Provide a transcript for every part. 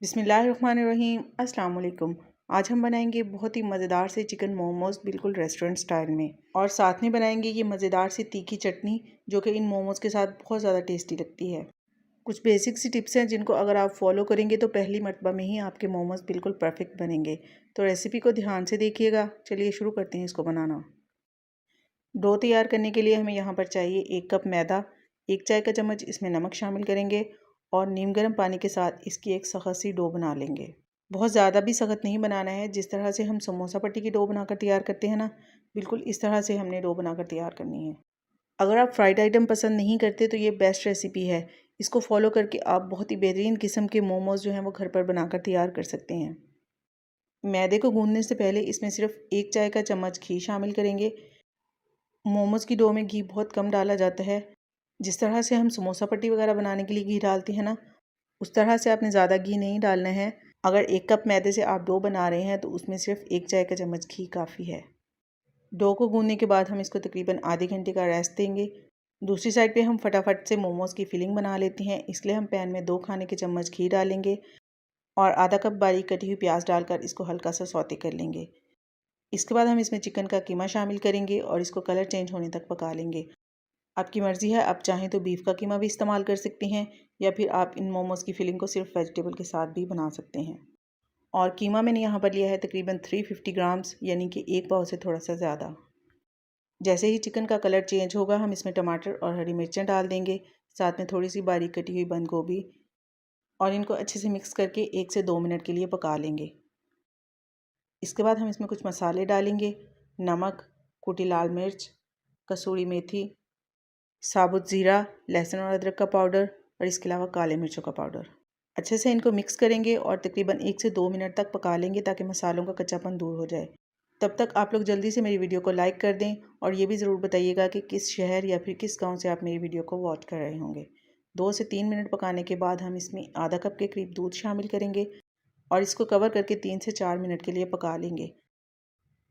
बिस्मिल्लाहिर्रहमानिर्रहीम। अस्सलाम वालेकुम। आज हम बनाएंगे बहुत ही मज़ेदार से चिकन मोमोज़ बिल्कुल रेस्टोरेंट स्टाइल में, और साथ में बनाएंगे ये मज़ेदार सी तीखी चटनी जो कि इन मोमोज़ के साथ बहुत ज़्यादा टेस्टी लगती है। कुछ बेसिक सी टिप्स हैं जिनको अगर आप फॉलो करेंगे तो पहली मर्तबा में ही आपके मोमोज़ बिल्कुल परफेक्ट बनेंगे। तो रेसिपी को ध्यान से देखिएगा। चलिए शुरू करते हैं इसको बनाना। डो तैयार करने के लिए हमें यहाँ पर चाहिए 1 कप मैदा, 1 चाय का चम्मच इसमें नमक शामिल करेंगे और नीम गर्म पानी के साथ इसकी एक सख्त सी डो बना लेंगे। बहुत ज़्यादा भी सख्त नहीं बनाना है, जिस तरह से हम समोसा पट्टी की डो बनाकर तैयार करते हैं ना, बिल्कुल इस तरह से हमने डो बनाकर तैयार करनी है। अगर आप फ्राइड आइटम पसंद नहीं करते तो ये बेस्ट रेसिपी है। इसको फॉलो करके आप बहुत ही बेहतरीन किस्म के मोमोज़ जो हैं वो घर पर बनाकर तैयार कर सकते हैं। मैदे को गूंदने से पहले इसमें सिर्फ 1 चाय का चम्मच घी शामिल करेंगे। मोमोज़ की डो में घी बहुत कम डाला जाता है। जिस तरह से हम समोसा पट्टी वगैरह बनाने के लिए घी डालते हैं ना, उस तरह से आपने ज़्यादा घी नहीं डालना है। अगर 1 कप मैदे से आप डो बना रहे हैं तो उसमें सिर्फ 1 चाय का चम्मच घी काफ़ी है। डो को गूंदने के बाद हम इसको तकरीबन आधे घंटे का रेस्ट देंगे। दूसरी साइड पे हम फटाफट से मोमोज़ की फिलिंग बना लेते हैं। इसलिए हम पैन में 2 खाने के चम्मच घी डालेंगे और आधा कप बारीक कटी हुई प्याज डालकर इसको हल्का सा सौते कर लेंगे। इसके बाद हम इसमें चिकन का कीमा शामिल करेंगे और इसको कलर चेंज होने तक पका लेंगे। आपकी मर्ज़ी है, आप चाहें तो बीफ का कीमा भी इस्तेमाल कर सकते हैं या फिर आप इन मोमोज़ की फिलिंग को सिर्फ वेजिटेबल के साथ भी बना सकते हैं। और कीमा मैंने यहाँ पर लिया है तकरीबन 350 ग्राम्स, यानी कि एक पाव से थोड़ा सा ज़्यादा। जैसे ही चिकन का कलर चेंज होगा हम इसमें टमाटर और हरी मिर्चें डाल देंगे, साथ में थोड़ी सी बारीक कटी हुई बंद गोभी, और इनको अच्छे से मिक्स करके 1 से 2 मिनट के लिए पका लेंगे। इसके बाद हम इसमें कुछ मसाले डालेंगे। नमक, कुटी लाल मिर्च, कसूरी मेथी, साबुत ज़ीरा, लहसुन और अदरक का पाउडर और इसके अलावा काले मिर्चों का पाउडर। अच्छे से इनको मिक्स करेंगे और तकरीबन 1 से 2 मिनट तक पका लेंगे ताकि मसालों का कच्चापन दूर हो जाए। तब तक आप लोग जल्दी से मेरी वीडियो को लाइक कर दें और ये भी ज़रूर बताइएगा कि किस शहर या फिर किस गांव से आप मेरी वीडियो को वॉच कर रहे होंगे। 2 से 3 मिनट पकाने के बाद हम इसमें आधा कप के करीब दूध शामिल करेंगे और इसको कवर करके 3 से 4 मिनट के लिए पका लेंगे।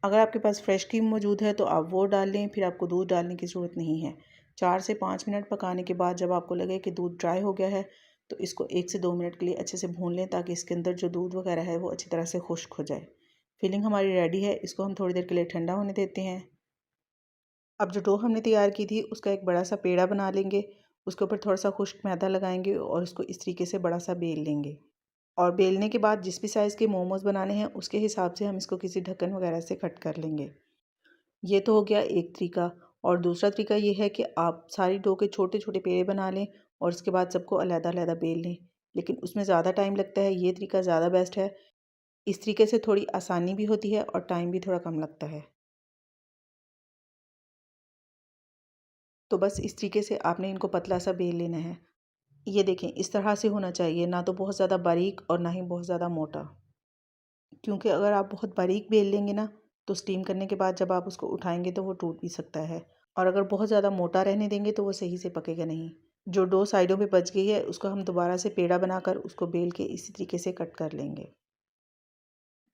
अगर आपके पास फ्रेश क्रीम मौजूद है तो आप वो डाल लें, फिर आपको दूध डालने की ज़रूरत नहीं है। 4 से 5 मिनट पकाने के बाद जब आपको लगे कि दूध ड्राई हो गया है तो इसको 1 से 2 मिनट के लिए अच्छे से भून लें ताकि इसके अंदर जो दूध वगैरह है वो अच्छी तरह से खुश्क हो जाए। फिलिंग हमारी रेडी है, इसको हम थोड़ी देर के लिए ठंडा होने देते हैं। अब जो डो हमने तैयार की थी उसका एक बड़ा सा पेड़ा बना लेंगे, उसके ऊपर थोड़ा सा खुश्क मैदा लगाएंगे और उसको इस तरीके से बड़ा सा बेल लेंगे। और बेलने के बाद जिस भी साइज़ के मोमोज़ बनाने हैं उसके हिसाब से हम इसको किसी ढक्कन वगैरह से कट कर लेंगे। ये तो हो गया एक तरीका। और दूसरा तरीका ये है कि आप सारी डो के छोटे छोटे पेड़े बना लें और उसके बाद सबको अलग-अलग बेल लें, लेकिन उसमें ज़्यादा टाइम लगता है। ये तरीका ज़्यादा बेस्ट है। इस तरीके से थोड़ी आसानी भी होती है और टाइम भी थोड़ा कम लगता है। तो बस इस तरीके से आपने इनको पतला सा बेल लेना है। ये देखें, इस तरह से होना चाहिए, ना तो बहुत ज़्यादा बारीक और ना ही बहुत ज़्यादा मोटा, क्योंकि अगर आप बहुत बारीक बेल लेंगे ना तो स्टीम करने के बाद जब आप उसको उठाएंगे तो वो टूट भी सकता है, और अगर बहुत ज़्यादा मोटा रहने देंगे तो वो सही से पकेगा नहीं। जो डो साइडों पे बच गई है उसको हम दोबारा से पेड़ा बनाकर उसको बेल के इसी तरीके से कट कर लेंगे।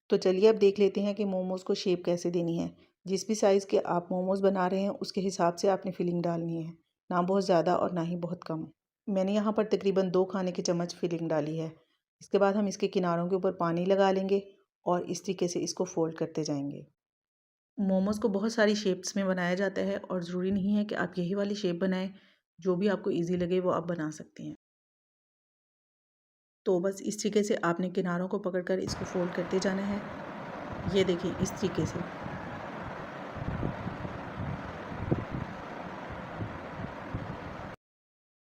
तो चलिए अब देख लेते हैं कि मोमोज़ को शेप कैसे देनी है। जिस भी साइज़ के आप मोमोज़ बना रहे हैं उसके हिसाब से आपने फिलिंग डालनी है, ना बहुत ज़्यादा और ना ही बहुत कम। मैंने यहाँ पर तकरीबन 2 खाने के चम्मच फिलिंग डाली है। इसके बाद हम इसके किनारों के ऊपर पानी लगा लेंगे और इस तरीके से इसको फोल्ड करते जाएंगे। मोमोज़ को बहुत सारी शेप्स में बनाया जाता है और ज़रूरी नहीं है कि आप यही वाली शेप बनाएं। जो भी आपको ईजी लगे वो आप बना सकते हैं। तो बस इस तरीके से आपने किनारों को पकड़कर इसको फोल्ड करते जाना है। ये देखें, इस तरीके से।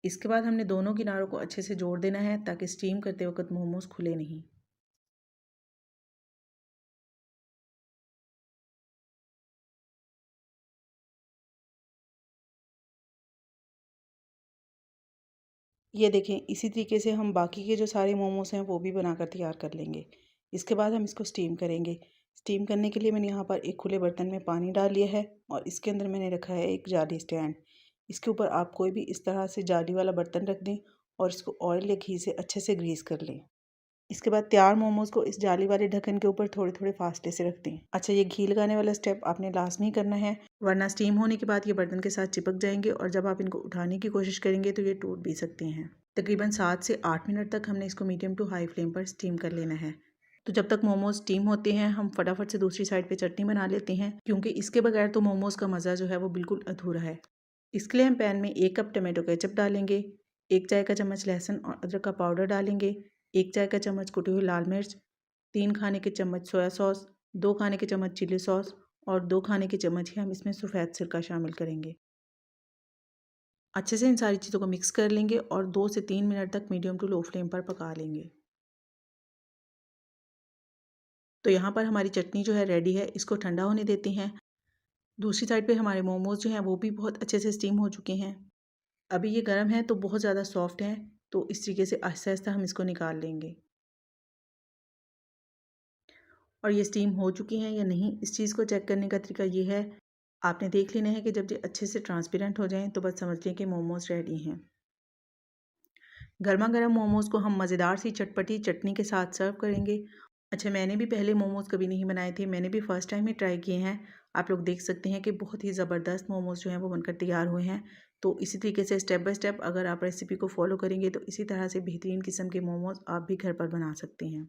इसके बाद हमने दोनों किनारों को अच्छे से जोड़ देना है ताकि स्टीम करते वक्त मोमोज़ खुले नहीं। ये देखें, इसी तरीके से हम बाकी के जो सारे मोमोज़ हैं वो भी बनाकर तैयार कर लेंगे। इसके बाद हम इसको स्टीम करेंगे। स्टीम करने के लिए मैंने यहाँ पर एक खुले बर्तन में पानी डाल लिया है और इसके अंदर मैंने रखा है एक जाली स्टैंड। इसके ऊपर आप कोई भी इस तरह से जाली वाला बर्तन रख दें और इसको ऑयल या घी से अच्छे से ग्रीस कर लें। इसके बाद तैयार मोमोज़ को इस जाली वाले ढक्कन के ऊपर थोड़े थोड़े फासले से रख दें। अच्छा, ये घी लगाने वाला स्टेप आपने लाजमी करना है, वरना स्टीम होने के बाद ये बर्तन के साथ चिपक जाएंगे और जब आप इनको उठाने की कोशिश करेंगे तो ये टूट भी सकते हैं। तकरीबन 7 से 8 मिनट तक हमने इसको मीडियम टू हाई फ्लेम पर स्टीम कर लेना है। तो जब तक मोमोज स्टीम होते हैं हम फटाफट से दूसरी साइड पे चटनी बना लेते हैं, क्योंकि इसके बगैर तो मोमोज का मज़ा जो है वो बिल्कुल अधूरा है। इसके लिए हम पैन में 1 कप टमाटो केचप डालेंगे, 1 चाय का चम्मच लहसुन और अदरक का पाउडर डालेंगे, 1 चाय का चम्मच कुटी हुई लाल मिर्च, 3 खाने के चम्मच सोया सॉस, 2 खाने के चम्मच चिली सॉस और 2 खाने के चम्मच ही हम इसमें सफ़ेद सिरका शामिल करेंगे। अच्छे से इन सारी चीज़ों को मिक्स कर लेंगे और 2 से 3 मिनट तक मीडियम टू लो फ्लेम पर पका लेंगे। तो यहाँ पर हमारी चटनी जो है रेडी है, इसको ठंडा होने देते हैं। दूसरी साइड पे हमारे मोमोज़ जो हैं वो भी बहुत अच्छे से स्टीम हो चुके हैं। अभी ये गर्म है तो बहुत ज़्यादा सॉफ्ट है, तो इस तरीके से आहिस्ता आहिस्ता हम इसको निकाल लेंगे। और ये स्टीम हो चुकी हैं या नहीं, इस चीज़ को चेक करने का तरीका ये है, आपने देख लेना है कि जब ये अच्छे से ट्रांसपेरेंट हो जाएँ तो बस समझ लें कि मोमोज़ रेडी हैं। गर्मा गर्म मोमोज़ को हम मज़ेदार सी चटपटी चटनी के साथ सर्व करेंगे। अच्छा, मैंने भी पहले मोमोज़ कभी नहीं बनाए थे, मैंने भी फ़र्स्ट टाइम ही ट्राई किए हैं। आप लोग देख सकते हैं कि बहुत ही ज़बरदस्त मोमोज़ जो हैं वो बनकर तैयार हुए हैं। तो इसी तरीके से स्टेप बाय स्टेप अगर आप रेसिपी को फ़ॉलो करेंगे तो इसी तरह से बेहतरीन किस्म के मोमोज़ आप भी घर पर बना सकते हैं।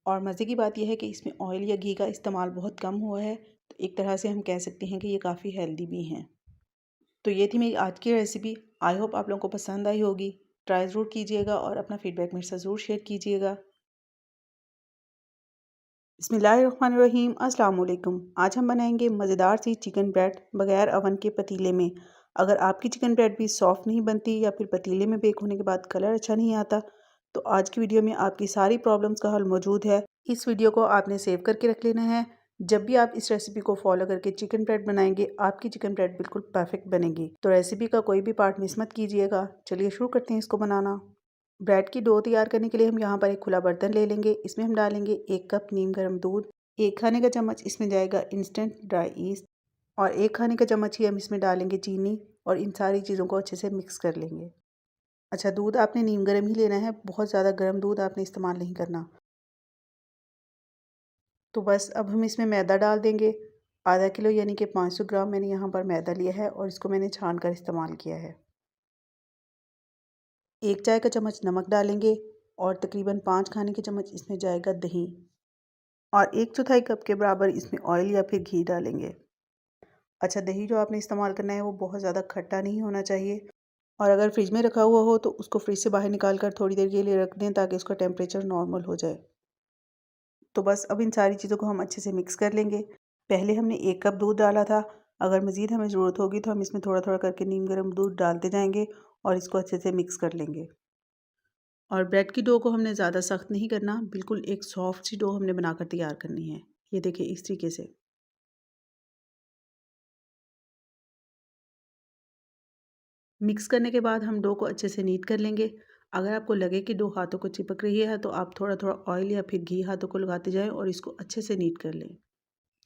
और मज़े की बात यह है कि इसमें ऑयल या घी का इस्तेमाल बहुत कम हुआ है, तो एक तरह से हम कह सकते हैं कि ये काफ़ी हेल्दी भी हैं। तो ये थी मेरी आज की रेसिपी। आई होप आप लोगों को पसंद आई होगी। ट्राई ज़रूर कीजिएगा और अपना फ़ीडबैक मेरे साथ ज़रूर शेयर कीजिएगा। बिस्मिल्लाहिर्रहमानिर्रहीम, अस्सलाम वालेकुम। आज हम बनाएंगे मज़ेदार सी चिकन ब्रेड बग़ैर अवन के पतीले में। अगर आपकी चिकन ब्रेड भी सॉफ़्ट नहीं बनती या फिर पतीले में बेक होने के बाद कलर अच्छा नहीं आता, तो आज की वीडियो में आपकी सारी प्रॉब्लम्स का हल मौजूद है। इस वीडियो को आपने सेव करके रख लेना है। जब भी आप इस रेसिपी को फॉलो करके चिकन ब्रेड बनाएंगे, आपकी चिकन ब्रेड बिल्कुल परफेक्ट बनेगी। तो रेसिपी का कोई भी पार्ट मिस मत कीजिएगा। चलिए शुरू करते हैं इसको बनाना। ब्रेड की डो तैयार करने के लिए हम यहाँ पर एक खुला बर्तन ले लेंगे। इसमें हम डालेंगे 1 कप नीम गर्म दूध, 1 खाने का चम्मच इसमें जाएगा इंस्टेंट ड्राई ईस्ट और 1 खाने का चम्मच ही हम इसमें डालेंगे चीनी और इन सारी चीज़ों को अच्छे से मिक्स कर लेंगे। अच्छा, दूध आपने नीम गर्म ही लेना है, बहुत ज़्यादा गर्म दूध आपने इस्तेमाल नहीं करना। तो बस अब हम इसमें मैदा डाल देंगे। आधा किलो यानी कि 500 ग्राम मैंने यहाँ पर मैदा लिया है और इसको मैंने छान कर इस्तेमाल किया है। 1 चाय का चम्मच नमक डालेंगे और तकरीबन 5 खाने के चम्मच इसमें जाएगा दही और 1/4 कप के बराबर इसमें ऑयल या फिर घी डालेंगे। अच्छा, दही जो आपने इस्तेमाल करना है वो बहुत ज़्यादा खट्टा नहीं होना चाहिए और अगर फ्रिज में रखा हुआ हो तो उसको फ्रिज से बाहर निकाल कर थोड़ी देर के लिए रख दें ताकि उसका टेम्परेचर नॉर्मल हो जाए। तो बस अब इन सारी चीज़ों को हम अच्छे से मिक्स कर लेंगे। पहले हमने 1 कप दूध डाला था, अगर मज़ीद हमें ज़रूरत होगी तो हम इसमें थोड़ा थोड़ा करके नीम गर्म दूध डालते जाएंगे और इसको अच्छे से मिक्स कर लेंगे। और ब्रेड की डो को हमने ज़्यादा सख्त नहीं करना, बिल्कुल एक सॉफ्ट सी डो हमने बनाकर तैयार करनी है। ये देखिए इस तरीके से। मिक्स करने के बाद हम डो को अच्छे से नीट कर लेंगे। अगर आपको लगे कि डो हाथों को चिपक रही है तो आप थोड़ा थोड़ा ऑयल या फिर घी हाथों को लगाते जाएं और इसको अच्छे से नीट कर लें।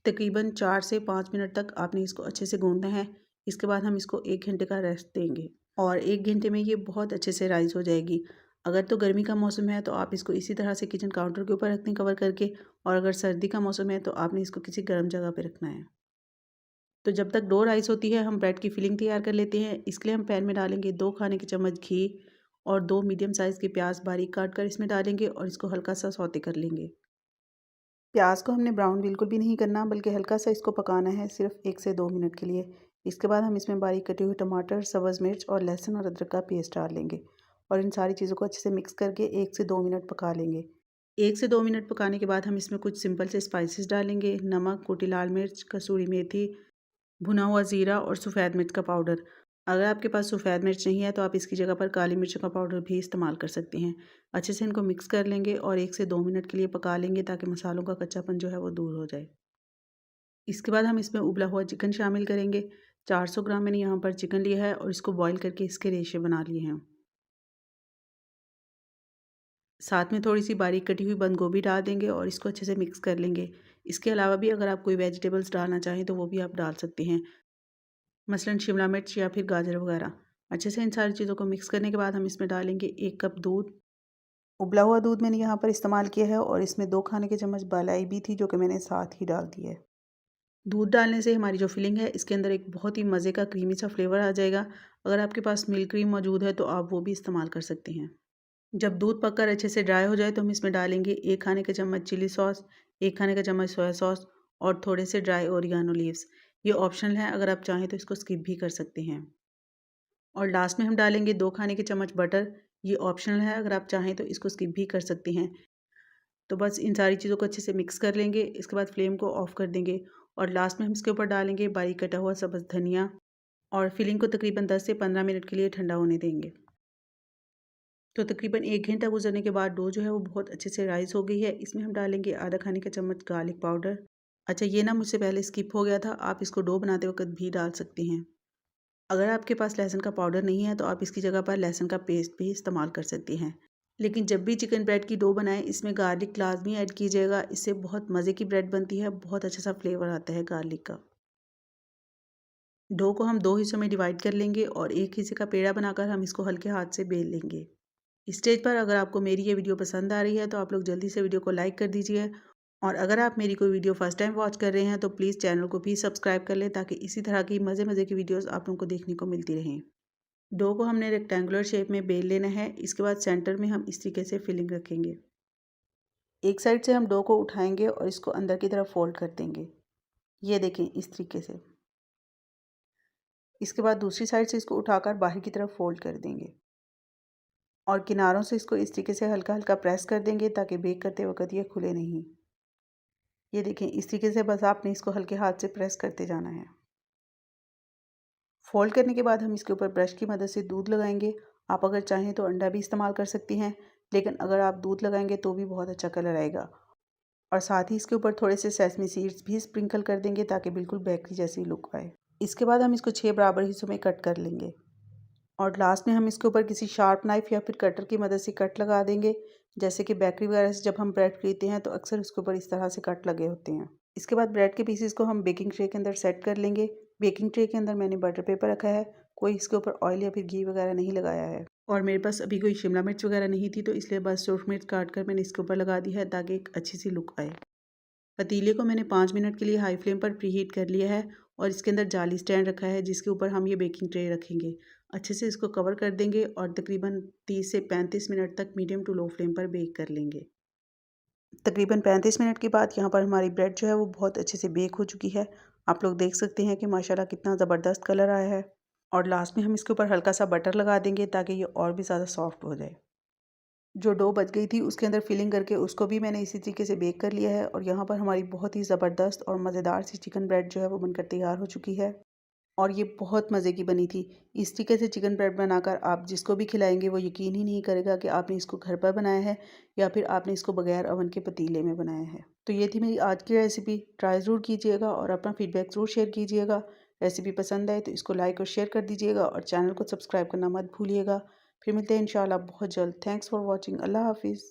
तकरीबन 4 से 5 मिनट तक आपने इसको अच्छे से गूंदना है। इसके बाद हम इसको 1 घंटे का रेस्ट देंगे और 1 घंटे में ये बहुत अच्छे से राइज़ हो जाएगी। अगर तो गर्मी का मौसम है तो आप इसको इसी तरह से किचन काउंटर के ऊपर रख दें कवर करके, और अगर सर्दी का मौसम है तो आपने इसको किसी गर्म जगह पे रखना है। तो जब तक डो राइस होती है हम ब्रेड की फिलिंग तैयार कर लेते हैं। इसके लिए हम पैन में डालेंगे 2 खाने के चम्मच घी और 2 मीडियम साइज़ के प्याज बारीक काट कर इसमें डालेंगे और इसको हल्का सा सौते कर लेंगे। प्याज को हमने ब्राउन बिल्कुल भी नहीं करना, बल्कि हल्का सा इसको पकाना है, सिर्फ 1 से 2 मिनट के लिए। इसके बाद हम इसमें बारीक कटे हुए टमाटर, सब्ज़ मिर्च और लहसुन और अदरक का पेस्ट डाल लेंगे और इन सारी चीज़ों को अच्छे से मिक्स करके 1 से 2 मिनट पका लेंगे। 1 से 2 मिनट पकाने के बाद हम इसमें कुछ सिंपल से स्पाइसेस डालेंगे, नमक, कुटी लाल मिर्च, कसूरी मेथी, भुना हुआ ज़ीरा और सफ़ेद मिर्च का पाउडर। अगर आपके पास सफ़ेद मिर्च नहीं है तो आप इसकी जगह पर काली मिर्च का पाउडर भी इस्तेमाल कर सकते हैं। अच्छे से इनको मिक्स कर लेंगे और 1 से 2 मिनट के लिए पका लेंगे ताकि मसालों का कच्चापन जो है वो दूर हो जाए। इसके बाद हम इसमें उबला हुआ चिकन शामिल करेंगे। 400 ग्राम मैंने यहाँ पर चिकन लिया है और इसको बॉईल करके इसके रेशे बना लिए हैं। साथ में थोड़ी-सी बारीक कटी हुई बंद गोभी डाल देंगे और इसको अच्छे से मिक्स कर लेंगे। इसके अलावा भी अगर आप कोई वेजिटेबल्स डालना चाहें तो वो भी आप डाल सकते हैं। मसलन शिमला मिर्च या फिर गाजर वगैरह। अच्छे से इन सारी चीज़ों को मिक्स करने के बाद हम इसमें डालेंगे 1 कप दूध। उबला हुआ दूध मैंने यहाँ पर इस्तेमाल किया है और इसमें 2 खाने के चम्मच मलाई भी थी जो कि मैंने साथ ही डाल दी है। दूध डालने से हमारी जो फिलिंग है इसके अंदर एक बहुत ही मज़े का क्रीमी सा फ्लेवर आ जाएगा। अगर आपके पास मिल्क क्रीम मौजूद है तो आप वो भी इस्तेमाल कर सकते हैं। जब दूध पककर अच्छे से ड्राई हो जाए तो हम इसमें डालेंगे 1 खाने का चम्मच चिली सॉस, 1 खाने का चम्मच सोया सॉस और थोड़े से ड्राई ओरिगानो लीव्स। ये ऑप्शनल है, अगर आप चाहें तो इसको स्किप भी कर सकते हैं। और लास्ट में हम डालेंगे 2 खाने के चम्मच बटर। ये ऑप्शनल है, अगर आप चाहें तो इसको स्किप भी कर सकते हैं। तो बस इन सारी चीज़ों को अच्छे से मिक्स कर लेंगे। इसके बाद फ्लेम को ऑफ कर देंगे और लास्ट में हम इसके ऊपर डालेंगे बारीक कटा हुआ सब्ज़ धनिया और फिलिंग को तकरीबन 10 से 15 मिनट के लिए ठंडा होने देंगे। तो तकरीबन 1 घंटा गुजरने के बाद डो जो है वो बहुत अच्छे से राइज़ हो गई है। इसमें हम डालेंगे आधा खाने का चम्मच गार्लिक पाउडर। अच्छा, ये ना मुझसे पहले स्किप हो गया था, आप इसको डो बनाते वक़्त भी डाल सकती हैं। अगर आपके पास लहसुन का पाउडर नहीं है तो आप इसकी जगह पर लहसुन का पेस्ट भी इस्तेमाल कर सकती हैं। लेकिन जब भी चिकन ब्रेड की डो बनाएं इसमें गार्लिक लाजमी ऐड कीजिएगा। इससे बहुत मज़े की ब्रेड बनती है, बहुत अच्छा सा फ्लेवर आता है गार्लिक का। डो को हम 2 हिस्सों में डिवाइड कर लेंगे और एक हिस्से का पेड़ा बनाकर हम इसको हल्के हाथ से बेल लेंगे। स्टेज पर अगर आपको मेरी ये वीडियो पसंद आ रही है तो आप लोग जल्दी से वीडियो को लाइक कर दीजिए। और अगर आप मेरी कोई वीडियो फर्स्ट टाइम वॉच कर रहे हैं तो प्लीज़ चैनल को भी सब्सक्राइब कर लें, ताकि इसी तरह की मज़े मज़े की वीडियोस आप लोगों को देखने को मिलती रहें। डो को हमने रेक्टेंगुलर शेप में बेल लेना है। इसके बाद सेंटर में हम इस तरीके से फिलिंग रखेंगे। एक साइड से हम डो को उठाएंगे और इसको अंदर की तरफ फोल्ड कर देंगे। ये देखें, इस तरीके से। इसके बाद दूसरी साइड से इसको उठाकर बाहर की तरफ फोल्ड कर देंगे और किनारों से इसको इस तरीके से हल्का हल्का प्रेस कर देंगे, ताकि बेक करते वक्त ये खुले नहीं। ये देखें, इस तरीके से बस आपने इसको हल्के हाथ से प्रेस करते जाना है। फोल्ड करने के बाद हम इसके ऊपर ब्रश की मदद से दूध लगाएंगे। आप अगर चाहें तो अंडा भी इस्तेमाल कर सकती हैं, लेकिन अगर आप दूध लगाएंगे तो भी बहुत अच्छा कलर आएगा। और साथ ही इसके ऊपर थोड़े से सेसमी सीड्स भी स्प्रिंकल कर देंगे, ताकि बिल्कुल बेकरी जैसी लुक आए। इसके बाद हम इसको 6 बराबर हिस्सों में कट कर लेंगे और लास्ट में हम इसके ऊपर किसी शार्प नाइफ या फिर कटर की मदद से कट लगा देंगे। जैसे कि बेकरी वगैरह से जब हम ब्रेड खरीदते हैं तो अक्सर उसके ऊपर इस तरह से कट लगे होते हैं। इसके बाद ब्रेड के पीसेस को हम बेकिंग ट्रे के अंदर सेट कर लेंगे। बेकिंग ट्रे के अंदर मैंने बटर पेपर रखा है, कोई इसके ऊपर ऑयल या फिर घी वगैरह नहीं लगाया है। और मेरे पास अभी कोई शिमला मिर्च वगैरह नहीं थी, तो इसलिए बस सूरख मिर्च काट कर मैंने इसके ऊपर लगा दी है, ताकि एक अच्छी सी लुक आए। पतीले को मैंने 5 मिनट के लिए हाई फ्लेम पर प्रीहीट कर लिया है और इसके अंदर जाली स्टैंड रखा है, जिसके ऊपर हम ये बेकिंग ट्रे रखेंगे। अच्छे से इसको कवर कर देंगे और तकरीबन 30 से 35 मिनट तक मीडियम टू लो फ्लेम पर बेक कर लेंगे। तकरीबन 35 मिनट के बाद यहाँ पर हमारी ब्रेड जो है वो बहुत अच्छे से बेक हो चुकी है। आप लोग देख सकते हैं कि माशाल्लाह कितना ज़बरदस्त कलर आया है। और लास्ट में हम इसके ऊपर हल्का सा बटर लगा देंगे, ताकि ये और भी ज़्यादा सॉफ्ट हो जाए। जो डो बच गई थी उसके अंदर फिलिंग करके उसको भी मैंने इसी तरीके से बेक कर लिया है। और यहाँ पर हमारी बहुत ही ज़बरदस्त और मज़ेदार सी चिकन ब्रेड जो है वो बनकर तैयार हो चुकी है। और ये बहुत मज़े की बनी थी। इस तरीके से चिकन ब्रेड बनाकर आप जिसको भी खिलाएंगे वो यकीन ही नहीं करेगा कि आपने इसको घर पर बनाया है या फिर आपने इसको बगैर ओवन के पतीले में बनाया है। तो ये थी मेरी आज की रेसिपी। ट्राई ज़रूर कीजिएगा और अपना फीडबैक ज़रूर शेयर कीजिएगा। रेसिपी पसंद आए तो इसको लाइक और शेयर कर दीजिएगा और चैनल को सब्सक्राइब करना मत भूलिएगा। फिर मिलते हैं इंशाल्लाह बहुत जल्द। Thanks for watching. अल्लाह हाफिज़।